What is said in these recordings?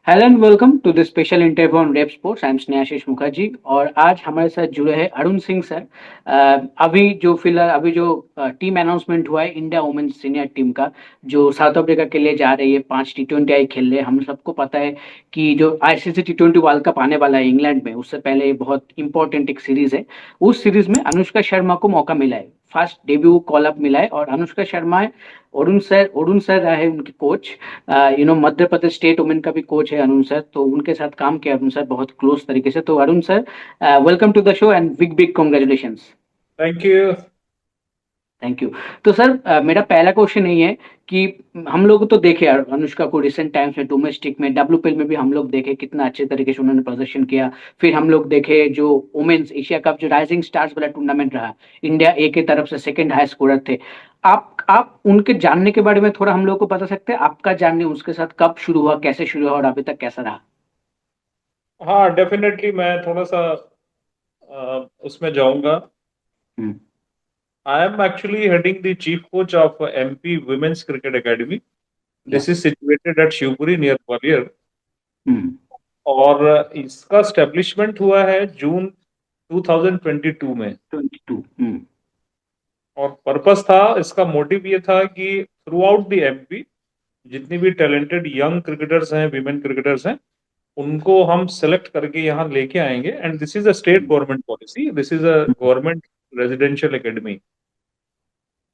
Hello and welcome to the special interview on RevSportz. I am Snehashish Mukherjee और आज हमारे साथ जुड़े हैं अरुण सिंह सर। अभी जो टीम अनाउंसमेंट हुआ है इंडिया वुमेन्स सीनियर टीम का, जो साउथ अफ्रीका के लिए जा रही है। 5 T20 आई खेल रहे हैं। हम सबको पता है कि जो आईसीसी T20 वर्ल्ड कप आने वाला है इंग्लैंड में, उससे पहले ये बहुत इंपॉर्टेंट एक सीरीज है। उस सीरीज में अनुष्का शर्मा को मौका मिला है, फर्स्ट डेब्यू कॉल अप मिला है। और अनुष्का शर्मा है, अरुण सर रहे उनके coach. Madhya Pradesh state women का भी कोच है अरुण सर, तो उनके साथ काम किया अरुण सर बहुत क्लोज तरीके से। तो Arun sir, welcome to the show and big big congratulations. Thank you. Thank you. तो सर, मेरा पहला क्वेश्चन यही है कि हम लोग तो देखे अनुष्का को रिसेंट टाइम्स में, डोमेस्टिक में, डब्ल्यूपीएल में भी हम लोग देखे कितना अच्छे तरीके से उन्होंने प्रदर्शन किया। फिर हम लोग देखे जो वुमेन्स एशिया कप, जो राइजिंग स्टार्स वाला टूर्नामेंट रहा, इंडिया ए के तरफ से सेकंड हाई स्कोरर थे। आप उनके जानने के बारे में थोड़ा हम लोग को बता सकते हैं? आपका जानने उसके साथ कब शुरू हुआ, कैसे शुरू हुआ और अभी तक कैसा रहा? हाँ, डेफिनेटली मैं थोड़ा सा उसमें जाऊंगा। Hmm. I am actually heading the chief coach of MP women's cricket academy. Yeah. This is situated at Shivpuri near Gwalior. Hmm. और इसका स्टेब्लिशमेंट हुआ है जून 2022 में। 22। और पर्पस था, इसका मोटिव ये था कि थ्रू आउट द एमपी जितनी भी टैलेंटेड यंग क्रिकेटर्स हैं, विमेन क्रिकेटर्स हैं, उनको हम सेलेक्ट करके यहाँ लेके आएंगे। And this is a state government policy, this is a government residential academy.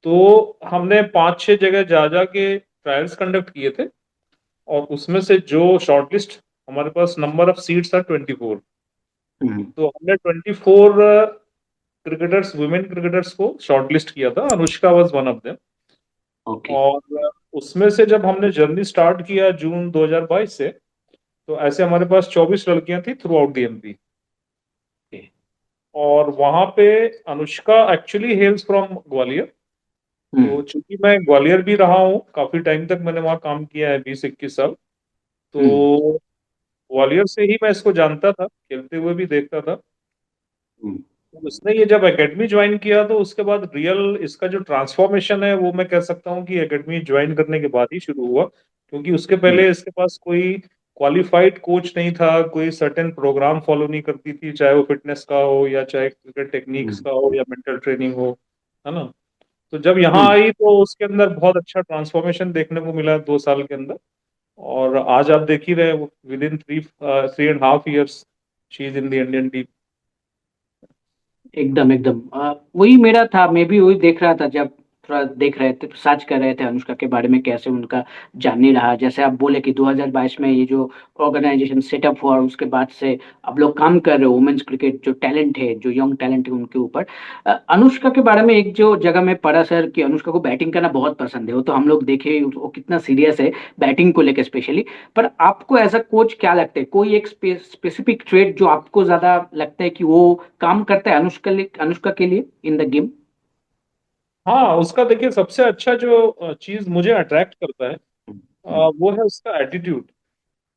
तो हमने 5-6 जगह जा जा के ट्रायल्स कंडक्ट किए थे। और उसमें से जो शॉर्टलिस्ट, हमारे पास नंबर ऑफ सीट्स था 24। हम्म। तो हमने 24 क्रिकेटर्स, वुमेन क्रिकेटर्स को शॉर्टलिस्ट किया था। Anushka was one of them. Okay. और उसमें से जब हमने जर्नी स्टार्ट किया जून 2022 से, तो ऐसे हमारे पास 24 लड़कियां थी थ्रू आउट दी एमपी। और वहां पे अनुष्का एक्चुअली हेल्स फ्रॉम ग्वालियर। तो हम्म। चूंकि मैं ग्वालियर भी रहा हूँ, काफी टाइम तक मैंने वहाँ काम किया है, 20-21 साल। हम्म। तो ग्वालियर से ही मैं इसको जानता था, खेलते हुए भी देखता था। हम्म। तो उसने ये जब एकेडमी ज्वाइन किया, तो उसके बाद रियल इसका जो ट्रांसफॉर्मेशन है, वो मैं कह सकता हूँ कि एकेडमी ज्वाइन करने के बाद ही शुरू हुआ। क्योंकि उसके हम्म। पहले इसके पास कोई क्वालिफाइड कोच नहीं था, कोई सर्टेन प्रोग्राम फॉलो नहीं करती थी, चाहे वो फिटनेस का हो या चाहे क्रिकेट टेक्निक्स हम्म। का हो या मेंटल ट्रेनिंग हो, है ना। तो जब यहाँ हम्म। आई तो उसके अंदर बहुत अच्छा ट्रांसफॉर्मेशन देखने को मिला 2 साल के अंदर। और आज आप देख ही रहे, with in 3.5 years she is in the Indian team. एकदम एकदम, वही मेरा था। मैं भी वही देख रहा था जब थोड़ा देख रहे थे, सर्च कर रहे थे अनुष्का के बारे में, कैसे उनका जानी रहा। जैसे आप बोले कि 2022 में ये जो ऑर्गेनाइजेशन सेटअप हुआ, उसके बाद से आप लोग काम कर रहे हो वुमेन्स क्रिकेट, जो टैलेंट है, जो यंग टैलेंट है उनके ऊपर। अनुष्का के बारे में एक जो जगह में पढ़ा सर, कि अनुष्का को बैटिंग करना बहुत पसंद है। वो तो हम लोग देखे वो कितना सीरियस है बैटिंग को लेकर स्पेशली। पर आपको एज अ कोच क्या लगता है, कोई एक स्पेसिफिक ट्रेड जो आपको ज्यादा लगता है कि वो काम करता है अनुष्का के लिए इन द गेम? हाँ, उसका देखिए सबसे अच्छा जो चीज मुझे अट्रैक्ट करता है, हम्म। वो है उसका एटीट्यूड।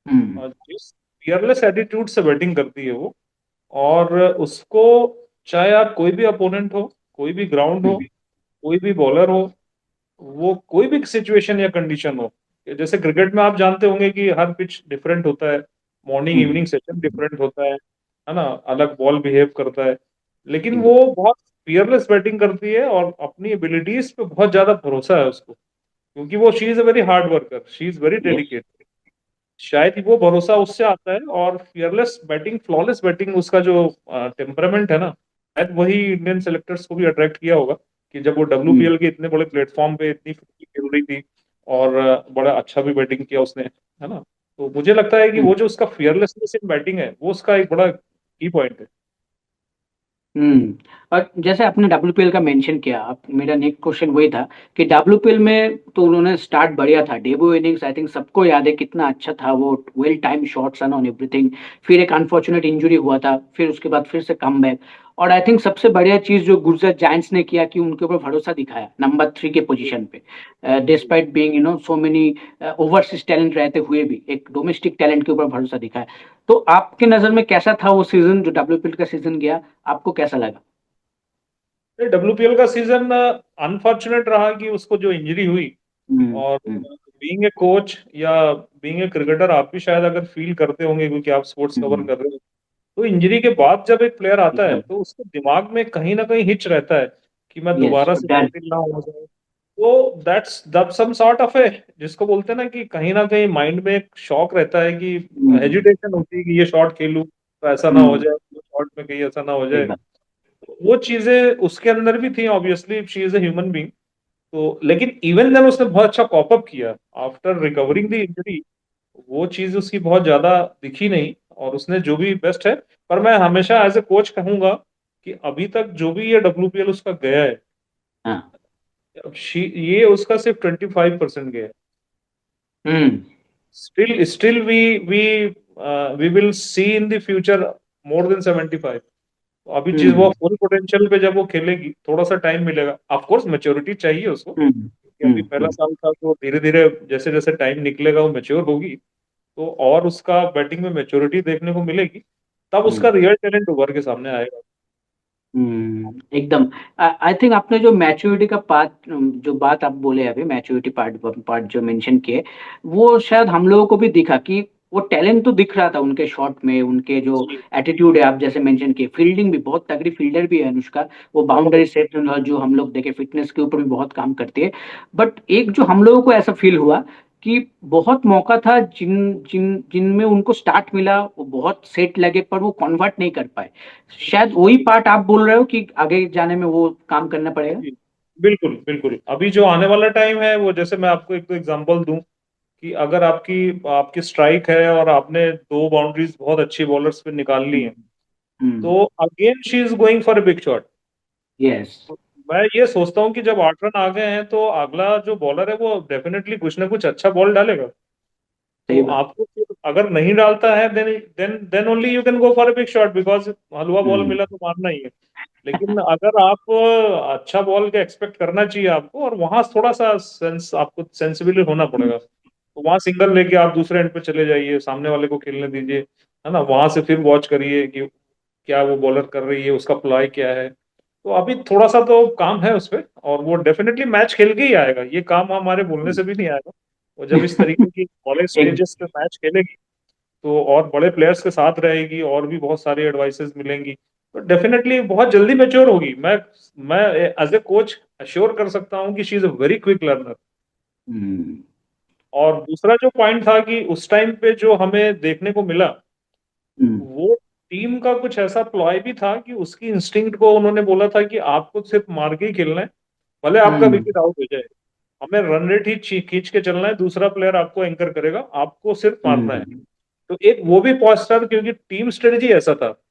हम्म। जिस फियरलेस एटीट्यूड से बैटिंग करती है वो। और उसको, चाहे आप कोई भी अपोनेंट हो, कोई भी ग्राउंड हो, हम्म। कोई भी बॉलर हो, वो कोई भी सिचुएशन या कंडीशन हो। जैसे क्रिकेट में आप जानते होंगे कि हर पिच डिफरेंट होता है, मॉर्निंग हम्म। इवनिंग सेशन डिफरेंट होता है ना, अलग बॉल बिहेव करता है। लेकिन हम्म। वो बहुत फियरलेस बैटिंग करती है और अपनी एबिलिटीज पे बहुत ज्यादा भरोसा है उसको। क्योंकि वो she is a very hard worker, she is very yes. Dedicated. शायद ही वो भरोसा उससे आता है। और फियरलेस बैटिंग, फ्लॉलेस बैटिंग, उसका जो टेम्परामेंट है ना, शायद वही इंडियन सेलेक्टर्स को भी अट्रैक्ट किया होगा। कि जब वो हम्म। डब्ल्यूपीएल के इतने बड़े प्लेटफॉर्म पे इतनी खेल रही थी, और बड़ा अच्छा भी बैटिंग किया उसने, है ना। तो मुझे लगता है कि हम्म। वो जो उसका फियरलेसनेस इन बैटिंग है, वो उसका एक बड़ा की पॉइंट है। हम्म। और जैसे आपने डब्ल्यूपीएल का मेंशन किया, आप, मेरा नेक्स्ट क्वेश्चन वही था कि डब्ल्यूपीएल में तो उन्होंने स्टार्ट बढ़िया था, डेब्यू इनिंग्स आई थिंक सबको याद है कितना अच्छा था वो, well time shots on everything. फिर एक अनफॉर्चुनेट इंजरी हुआ था, फिर उसके बाद फिर से कम बैक। और आई थिंक सबसे बढ़िया चीज जो गुजरात जायंट्स ने किया कि उनके ऊपर भरोसा दिखाया नंबर 3 के पोजीशन पे, despite being so many overseas talent रहते हुए भी एक डोमेस्टिक टैलेंट के ऊपर भरोसा दिखाया। तो आपके नजर में कैसा था वो सीजन, जो डब्ल्यूपीएल का सीजन गया, आपको कैसा लगा? डब्ल्यूपीएल का सीजन अनफॉर्चुनेट रहा कि उसको जो इंजरी हुई। हम्म। और हम्म। बीइंग ए कोच या बीइंग ए क्रिकेटर आप भी शायद अगर फील करते होंगे क्योंकि आप स्पोर्ट्स कवर हम्म, कर रहे हो, तो इंजरी के बाद जब एक प्लेयर आता है एकदम। तो उसके दिमाग में कहीं ना कहीं हिच रहता है कि मैं यस, दोबारा वो से डर। सेटल ना हो जाए। तो दैट्स सम सॉर्ट ऑफ ए, जिसको बोलते हैं ना कहीं माइंड में एक शॉक रहता है कि हम्म। हेजिटेशन होती है कि ये शॉट खेलूं तो ऐसा ना हो हम्म। जाए, ये शॉट में कहीं ऐसा ना हो सही जाए। बात। वो चीजें उसके अंदर भी थी, obviously she is a human being. तो लेकिन इवन देन उसने बहुत अच्छा कॉप अप किया आफ्टर रिकवरिंग द इंजरी। वो चीज उसकी बहुत ज्यादा दिखी नहीं, और उसने जो भी बेस्ट है। पर मैं हमेशा एज ए कोच कहूंगा कि अभी तक जो भी ये WPL उसका गया है, हाँ। अब ये उसका सिर्फ 25% गया है। Hmm. Still we will see in the future more than 75। अभी जिस वो हम्म। फुल पोटेंशियल पे जब वो खेलेगी थोड़ा सा टाइम मिलेगा, ऑफ कोर्स मैच्योरिटी चाहिए उसको, हम्म। कि अभी पहला हम्म। साल था तो धीरे धीरे जैसे जैसे टाइम निकलेगा वो मैच्योर होगी, तो और उसका बैटिंग में मैच्योरिटी देखने को मिलेगी, तब उसका हम्म। रियल टैलेंट उभर के सामने आएगा। एकदम। आई थिंक आपने जो मैच्योरिटी का पार्ट, जो बात आप बोले अभी, मैच्योरिटी पार्ट पार्ट जो मेंशन किए, वो शायद हम लोगों को भी दिखा कि वो टैलेंट तो दिख रहा था उनके शॉट में, उनके जो जी। एटीट्यूड है, आप जैसे मेंशन किए, फील्डिंग भी बहुत तगड़ी फील्डर भी है अनुष्का। वो बहुत बाउंड्री सेट जो हम लोग देखे, फिटनेस के ऊपर भी बहुत काम करती है। बट एक जो हम लोगों को ऐसा फील हुआ कि बहुत मौका था जिन जिन जिनमें उनको स्टार्ट मिला, वो बहुत सेट लगे, पर वो कन्वर्ट नहीं कर पाए। शायद वही पार्ट आप बोल रहे हो कि आगे जाने में वो काम करना पड़ेगा। जी, बिल्कुल बिल्कुल। अभी जो आने वाला टाइम है वो, जैसे मैं आपको एक दो एग्जांपल दूं, कि अगर आपकी आपकी स्ट्राइक है और आपने दो बाउंड्रीज बहुत अच्छी बॉलर्स पे निकाल ली हैं, हम्म। तो again she is going for a big shot. Yes. मैं ये सोचता हूँ कि जब 8 रन आ गए हैं तो अगला जो बॉलर है वो डेफिनेटली कुछ ना कुछ अच्छा बॉल डालेगा। तो सही बात। आपको फिर अगर नहीं डालता है, then only you can go for a big shot, because हलवा बॉल हम्म। मिला तो मारना ही है। लेकिन अगर आप अच्छा बॉल का एक्सपेक्ट करना चाहिए आपको, और वहां थोड़ा सा सेंस आपको सेंसिबल होना पड़ेगा, तो वहां सिंगल लेके आप दूसरे एंड पे चले जाइए, सामने वाले को खेलने दीजिए, है ना, वहां से फिर वॉच करिए कि क्या वो बॉलर कर रही है, उसका प्लाई क्या है। तो अभी थोड़ा सा तो काम है उस पे, और वो डेफिनेटली मैच खेल के ही आएगा, ये काम हमारे बोलने से भी नहीं आएगा। वो जब इस तरीके की कॉलेज एक स्टेजेस पे मैच खेलेगी, तो और बड़े प्लेयर्स के साथ रहेगी और भी बहुत सारी एडवाइसेस मिलेंगी, तो डेफिनेटली बहुत जल्दी मैच्योर होगी। मैं एज ए कोच अश्योर कर सकता हूँ कि she is a very quick learner. Hmm. और दूसरा जो पॉइंट था कि उस टाइम पे जो हमें देखने को मिला, हम्म। वो टीम का कुछ ऐसा प्लॉय भी था कि उसकी इंस्टिंक्ट को उन्होंने बोला था कि आपको सिर्फ मार के ही खेलना है, भले आपका हम्म। विकेट आउट हो जाए, हमें रन रेट ही खींच के चलना है, दूसरा प्लेयर आपको एंकर करेगा, आपको सिर्फ मारना है। हम्म। तो एक वो भी पॉजिटिव, क्योंकि टीम स्ट्रेटजी ऐसा था। तो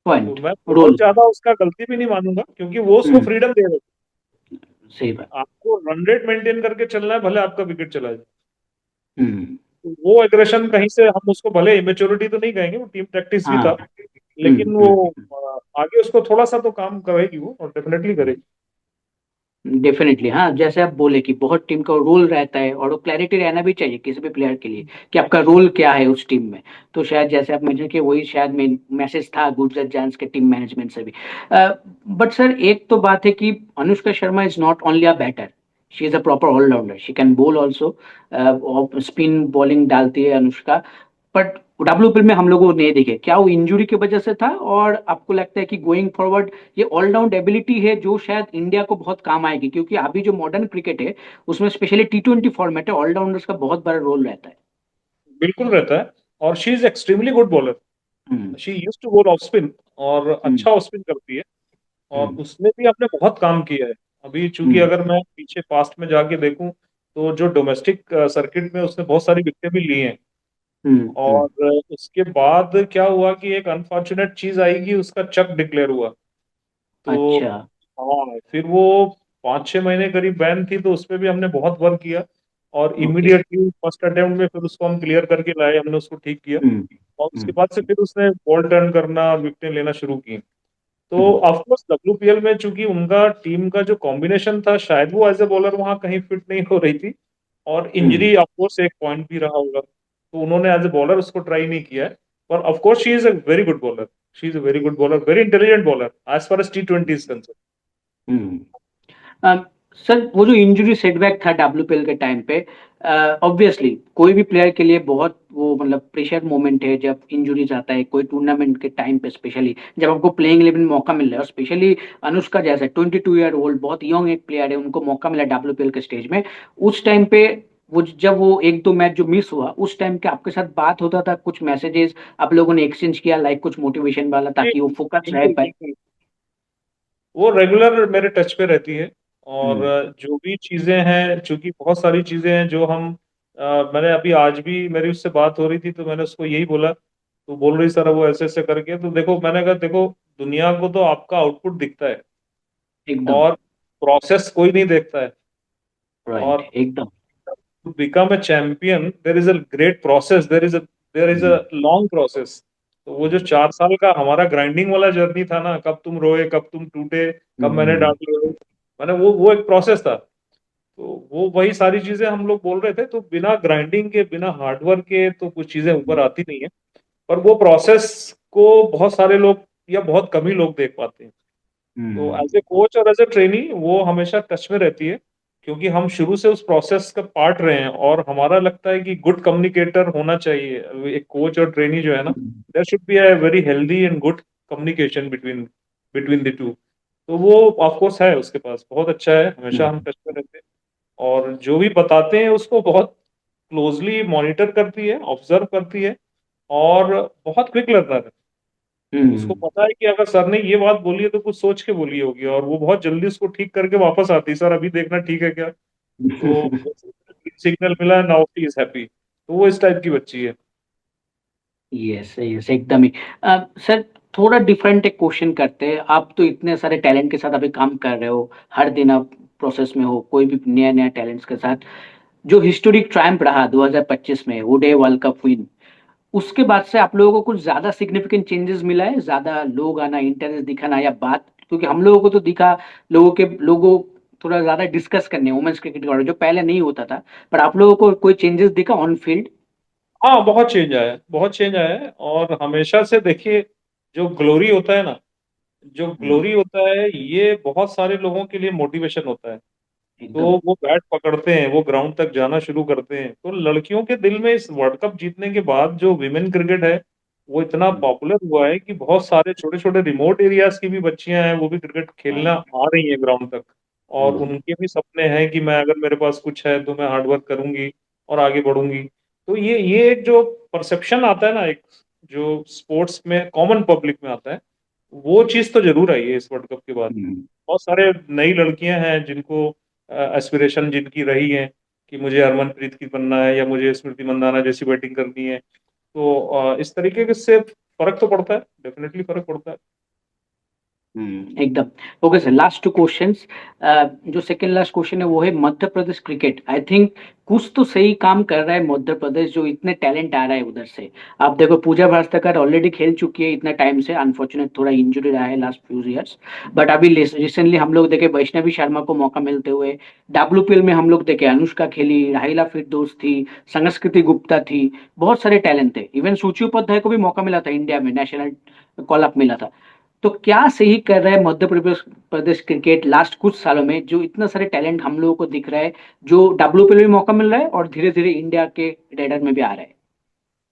पॉइंट। मैं बहुत रोल। ज्यादा उसका गलती भी नहीं मानूंगा, क्योंकि वो उसको हम्म। फ्रीडम दे रहे थे सही कि बात। आपको रन रेट मेंटेन करके चलना है, भले आपका विकेट चला जाए। हम्म। तो वो एग्रेशन कहीं से, हम उसको भले इमेच्योरिटी तो नहीं कहेंगे, वो टीम प्रैक्टिस भी हाँ। था, लेकिन वो आगे उसको थोड़ा सा तो काम करेगी वो, और डेफिनेटली करेगी। डेफिनेटली, हाँ, जैसे आप बोले कि बहुत टीम का रोल रहता है, और वो क्लैरिटी रहना भी चाहिए किसी भी प्लेयर के लिए कि आपका रोल क्या है उस टीम में। तो शायद जैसे आप मेंशन किए, वही शायद मैसेज था गुजरात जायंट्स के टीम मैनेजमेंट से भी। बट सर, एक तो बात है कि Anushka Sharma is not only a batter, she is a proper allrounder, she can bowl also. Spin bowling डालती है अनुष्का। बट डब्ल्यूपीएल में हम लोगों को नहीं दिखे, क्या वो इंजरी की वजह से था, और आपको लगता है कि गोइंग फॉरवर्ड ये ऑलराउंड एबिलिटी है जो शायद इंडिया को बहुत काम आएगी, क्योंकि अभी जो मॉडर्न क्रिकेट है उसमें स्पेशली T20 फॉर्मेट है, ऑलराउंडर्स का बहुत बड़ा रोल रहता है। बिल्कुल रहता है। और she is extremely good bowler. Hmm. She use to bowl off spin, और हम्म। अच्छा ऑफ स्पिन करती है, और हम्म। उसमें भी हमने बहुत काम किया है। अभी चूंकि हम्म। अगर मैं पीछे पास्ट में जाके देखूं, तो जो डोमेस्टिक सर्किट में उसने बहुत सारी विकेटें भी ली हैं। हम्म। और उसके बाद क्या हुआ कि एक अनफॉर्चुनेट चीज आई कि उसका चक डिक्लेयर हुआ। तो अच्छा। हाँ, फिर वो 5-6 महीने करीब बैन थी, तो उस पर भी हमने बहुत वर्क किया, और ओके। इमीडिएटली फर्स्ट अटेम्प्ट में फिर उसको हम क्लियर करके लाए, हमने उसको ठीक किया। हम्म। और उसके हम्म। बाद से फिर उसने बॉल टर्न करना और विकेटें लेना शुरू की। तो हम्म। ऑफ कोर्स WPL में चूंकि उनका टीम का जो कॉम्बिनेशन था, शायद वो एज ए बॉलर वहां कहीं फिट नहीं हो रही थी, और हम्म। इंजरी ऑफ कोर्स एक पॉइंट भी रहा होगा, तो उन्होंने एज ए बॉलर उसको ट्राई नहीं किया है। पर of course she is a very good bowler, she is a very good bowler, very intelligent bowler as far as T20 is concern. Hmm. Sir वो जो इंजरी सेटबैक था डब्ल्यूपीएल के टाइम पे, ऑब्वियसली कोई भी प्लेयर के लिए बहुत वो मतलब प्रेशर मोमेंट है जब इंजरीज आता है कोई टूर्नामेंट के टाइम पे, स्पेशली जब आपको प्लेइंग 11 में मौका मिल रहा है, और स्पेशली अनुष्का जैसा 22 ईयर ओल्ड बहुत यंग एक प्लेयर है, उनको मौका मिला डब्ल्यूपीएल के स्टेज में। उस टाइम पे वो जब वो एक दो मैच जो मिस हुआ उस टाइम के आपके साथ बात होता था, कुछ मैसेजेस आप लोगों ने एक्सचेंज किया लाइक कुछ मोटिवेशन वाला, जी, ताकि वो फोकस रह बिल्कुल पाए? बिल्कुल। वो रेगुलर मेरे टच पे रहती है। और हम्म। जो भी चीजें हैं, चूंकि बहुत सारी चीजें हैं जो हम मैंने अभी आज भी मेरी उससे बात हो रही थी तो मैंने उसको यही बोला, तो बोल रही सर वो ऐसे ऐसे करके, तो देखो मैंने कहा देखो, दुनिया को तो आपका आउटपुट दिखता है एकदम। और प्रोसेस कोई नहीं देखता है। राइट, और एकदम। to become a champion there is a great process, there is a hmm. long process। तो वो जो 4 साल का हमारा ग्राइंडिंग वाला जर्नी था ना, कब तुम रोए कब तुम टूटे, कब मैंने हम्म। डांट लिया, मैंने वो एक प्रोसेस था। तो वो वही सारी चीजें हम लोग बोल रहे थे, तो बिना ग्राइंडिंग के बिना हार्डवर्क के तो कुछ चीजें ऊपर आती नहीं है। पर वो प्रोसेस को बहुत सारे लोग या बहुत कम ही लोग देख पाते हैं। तो हम्म। एज ए कोच और एज ए ट्रेनी वो हमेशा टच में रहती है, क्योंकि हम शुरू से उस प्रोसेस का पार्ट रहे हैं। और हमारा लगता है कि गुड कम्युनिकेटर होना चाहिए एक कोच और ट्रेनी जो है ना, hmm. There should be a very healthy and good communication between between the two. तो वो ऑफ कोर्स है, उसके पास बहुत अच्छा है, हमेशा हम हम्म। टच में रहते हैं। और जो भी बताते हैं उसको बहुत क्लोजली मॉनिटर करती है, ऑब्जर्व करती है, और बहुत क्विक लर्नर है। उसको हम्म। पता है कि अगर सर ने ये बात बोली है तो कुछ सोच के बोली होगी, और वो बहुत जल्दी उसको ठीक करके वापस आती है, सर अभी देखना ठीक है क्या। तो सिग्नल मिला, नाउ शी इज हैप्पी। तो वो इस टाइप की बच्ची है। यस यस, एकदम ही। सर थोड़ा डिफरेंट एक क्वेश्चन करते हैं, आप तो इतने सारे टैलेंट के साथ अभी काम कर रहे हो, हर दिन आप प्रोसेस में हो कोई भी नया नया टैलेंट्स के साथ। जो हिस्टोरिक ट्रायम्फ रहा 2025 में ओडे वर्ल्ड कप विन, उसके बाद से आप लोगों को कुछ ज्यादा सिग्निफिकेंट चेंजेस मिला है, ज्यादा लोग आना, इंटरेस्ट दिखाना या बात? क्योंकि हम लोगों को तो दिखा, लोगों थोड़ा ज्यादा डिस्कस करने वुमेन्स क्रिकेट के बारे में जो पहले नहीं होता था, पर आप लोगों को कोई चेंजेस दिखा ऑन फील्ड? हाँ, बहुत चेंज आया है, बहुत चेंज आया है। और हमेशा से देखिए, जो ग्लोरी होता है ना, जो हम्म। ग्लोरी होता है ये बहुत सारे लोगों के लिए मोटिवेशन होता है। तो एकदम। वो बैट पकड़ते हैं, वो ग्राउंड तक जाना शुरू करते हैं। तो लड़कियों के दिल में इस वर्ल्ड कप जीतने के बाद जो विमेन क्रिकेट है वो इतना हम्म। पॉपुलर हुआ है कि बहुत सारे छोटे छोटे रिमोट एरियाज की भी बच्चियां हैं, वो भी क्रिकेट खेलना राइट। आ रही हैं ग्राउंड तक। और हम्म। उनके भी सपने हैं कि मैं, अगर मेरे पास कुछ है तो मैं हार्डवर्क करूंगी और आगे बढ़ूंगी। तो ये एक जो परसेप्शन आता है ना, एक जो स्पोर्ट्स में कॉमन पब्लिक में आता है, वो चीज तो जरूर आई है इस वर्ल्ड कप के बाद। हम्म। बहुत सारे नई लड़कियां हैं जिनको एस्पिरेशन जिनकी रही है कि मुझे हरमनप्रीत की बनना है या मुझे स्मृति मंदाना जैसी बैटिंग करनी है। तो इस तरीके से फर्क तो पड़ता है, डेफिनेटली फर्क पड़ता है। एकदम। Okay sir, last two questions. जो सेकंड लास्ट क्वेश्चन है वो है Madhya Pradesh cricket, I think कुछ तो सही काम कर रहा है मध्य प्रदेश, जो इतने टैलेंट आ रहा है उधर से। आप देखो पूजा भास्कर ऑलरेडी खेल चुकी है इतना टाइम से, अनफॉर्चुनेट थोड़ा इंजरी रहा है लास्ट फ्यू इयर्स, बट अभी रिसेंटली हम लोग देखे वैष्णवी शर्मा को मौका मिलते हुए। डब्ल्यूपीएल में हम लोग देखे अनुष्का खेली, राहिला फिरदौस थी, संस्कृति गुप्ता थी, बहुत सारे टैलेंट थे। इवन सूची उपाध्याय को भी मौका मिला था इंडिया में, नेशनल कॉल अप मिला था। तो क्या सही कर रहा है मध्य प्रदेश प्रदेश क्रिकेट लास्ट कुछ सालों में, जो इतना सारे टैलेंट हम लोगों को दिख रहा है, जो डब्ल्यूपीएल में मौका मिल रहा है और धीरे धीरे इंडिया के रेडर में भी आ रहा है?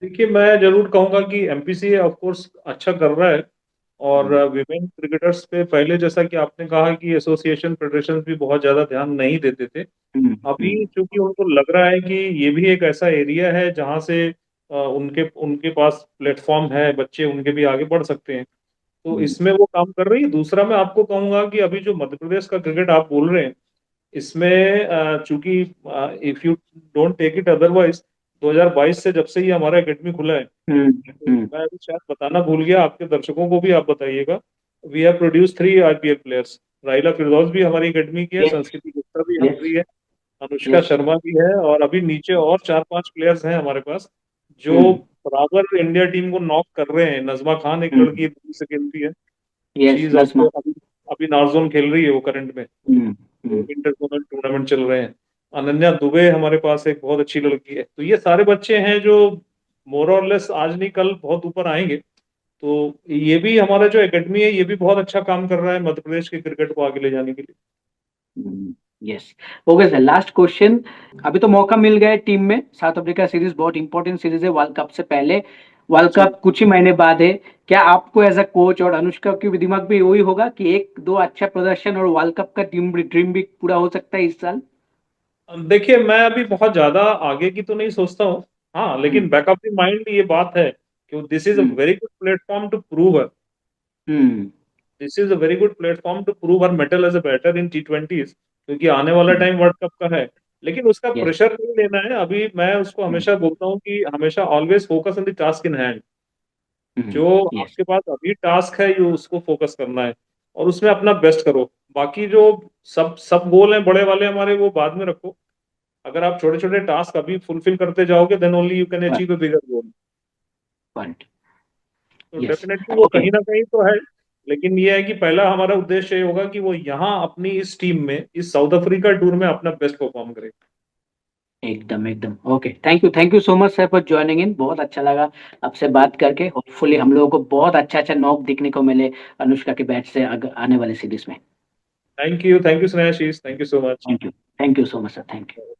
देखिए, मैं जरूर कहूंगा कि एमपीसी ऑफ कोर्स अच्छा कर रहा है। और हम्म। विमेन क्रिकेटर्स पे पहले जैसा कि आपने कहा कि एसोसिएशन फेडरेशन भी बहुत ज्यादा ध्यान नहीं देते थे। हम्म। अभी चूंकि उनको लग रहा है कि ये भी एक ऐसा एरिया है जहां से उनके उनके पास प्लेटफॉर्म है, बच्चे उनके भी आगे बढ़ सकते हैं। तो हम्म। इसमें वो काम कर रही है। दूसरा मैं आपको कहूंगा कि अभी जो मध्य प्रदेश का क्रिकेट आप बोल रहे हैं, इसमें चूंकि if you don't take it otherwise, 2022 से जब से ही हमारा एकेडमी खुला है, हम्म। तो हम्म। मैं अभी शायद बताना भूल गया, आपके दर्शकों को भी आप बताइएगा। We have produce 3 IPL players. Raila Firdaus भी हमारी एकेडमी की है, यस। संस्कृति गुप्ता भी यस। हमारी है, अनुष्का यस। शर्मा भी है, और अभी नीचे और 4-5 प्लेयर्स हैं हमारे पास जो हम्म। बराबर इंडिया टीम को नॉक कर रहे हैं। नजमा खान एक लड़की हम्म। है, दिल्ली से खेलती है। She yes, is Najma. Also अभी अभी नार्जोन खेल रही है वो करंट में। हम्म। तो हम्म। इंटर जोनल टूर्नामेंट चल रहे हैं। अनन्या दुबे हमारे पास एक बहुत अच्छी लड़की है। तो ये सारे बच्चे हैं जो मोर और लेस आज नहीं कल बहुत ऊपर आएंगे। तो ये भी हमारा जो एकेडमी है ये भी बहुत अच्छा काम कर रहा है मध्य प्रदेश के क्रिकेट को आगे ले जाने के लिए। Hmm. Yes. Okay sir, last question. अभी तो मौका मिल गया है टीम में, साउथ अफ्रीका सीरीज बहुत इंपॉर्टेंट सीरीज है वर्ल्ड कप से पहले, वर्ल्ड जी। कप कुछ ही महीने बाद है। क्या आपको एज अ कोच और अनुष्का के भी दिमाग में वही होगा कि एक दो अच्छा प्रदर्शन और वर्ल्ड कप का ड्रीम भी पूरा हो सकता है इस साल? देखिए, मैं अभी बहुत ज्यादा आगे की तो नहीं सोचता हूँ। हाँ, लेकिन hmm. Back of the mind ये बात है कि this is a hmm. Very good platform to prove, hmm. This is a very good platform to prove her metal as a batter in T20s, क्योंकि आने वाला टाइम वर्ल्ड कप का है। लेकिन उसका यस। प्रेशर नहीं लेना है अभी। मैं उसको हमेशा बोलता हूँ कि हमेशा always focus on the task in hand. जो यस। आपके पास अभी टास्क है, ये उसको फोकस करना है और उसमें अपना बेस्ट करो। बाकी जो सब सब गोल हैं बड़े वाले हमारे, वो बाद में रखो। अगर आप छोटे छोटे टास्क अभी फुलफिल करते जाओगे, then only you can achieve a bigger goal. Point. तो यस। डेफिनेटली वो ओके। कहीं ना कहीं तो है। लेकिन ये है कि पहला हमारा उद्देश्य ये होगा कि वो यहाँ अपनी इस टीम में, इस साउथ अफ्रीका टूर में अपना बेस्ट परफॉर्म करे। एकदम एकदम okay, thank you so much sir for joining in, बहुत अच्छा लगा आपसे बात करके। होपफुली हम लोगों को बहुत अच्छा अच्छा नॉक देखने को मिले अनुष्का के बैट से आने वाले सीरीज में। Thank you Snehashish, thank you so much. Thank you so much sir, thank you.